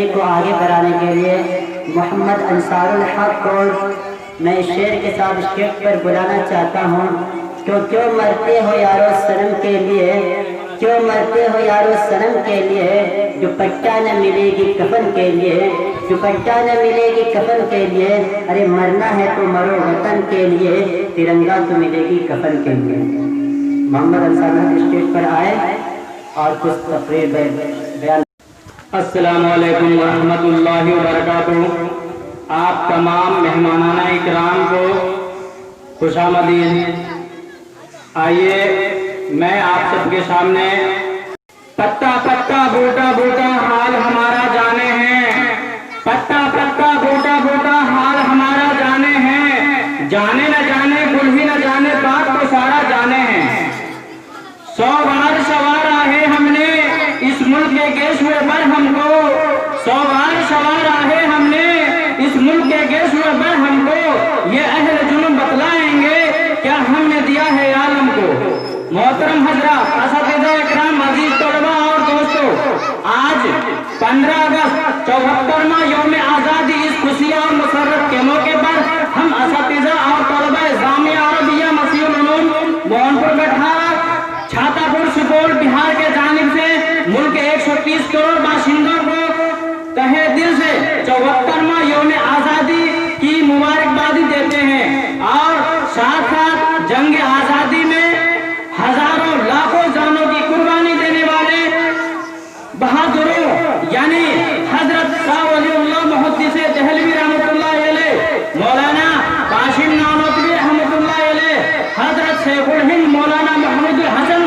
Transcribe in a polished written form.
तकरीर को आगे बढ़ाने के लिए मोहम्मद अंसारुल हक को मैं शेर के साथ स्टेज पर बुलाना चाहता हूँ। क्यों मरते हो यारो सनम के लिए, क्यों मरते हो यारो सनम के लिए, दुपट्टा न मिलेगी कफन के लिए, दुपट्टा न मिलेगी कफन के लिए। अरे मरना है तो मरो वतन के लिए, तिरंगा तो मिलेगी कफन के लिए। मोहम्मद अंसारुल स्टेज पर आए और कुछ तकरीर बयान। अस्सलामु अलैकुम वरहमतुल्लाहि वबरकातुहू। आप तमाम मेहमानाना इकराम को खुशामदीद। आइए मैं आप सबके सामने पत्ता पत्ता बूटा बूटा हाल हमारा जाने हैं, पत्ता पत्ता बूटा बूटा हाल हमारा जाने हैं, जाने न जाने कुल भी न जाने बात तो सारा जाने हैं। 100 बार सवार आहे हमने इस मुल्क के गेशवे पर हमको, 100 बार सवार आहे हमने इस मुल्क के गेशवे पर हमको, ये अहल जुल्म बतलाएंगे क्या हमने दिया है आलम को। मोहतरम हजरात, असातिज़ा इकराम, अजीज तलबा और दोस्तों, आज 15 अगस्त 74वां यौम आज़ादी इस खुशी और मुसर्रत के मौके पर हम असातिज़ा और तलबा जामिया अरबिया मसीहुल उलूम मोहनपुर गठारा छातापुर सुपौल बिहार के जानिब से मुल्क के 130 करोड़ बाशिंदों को तहे दिल से 74वां यौम आज़ादी की मुबारकबादी देते हैं और साथ साथ जंग आज़ादी में हजारों लाखों जानों की कुर्बानी देने वाले बहादुरों यानी हजरत शाह वलीउल्लाह मुहद्दिस दहलवी रहमतुल्लाह अलैह, मौलाना कासिम नानोतवी रहमतुल्लाह अलैह, हजरत शेखुल हिंद मौलाना महमूद हसन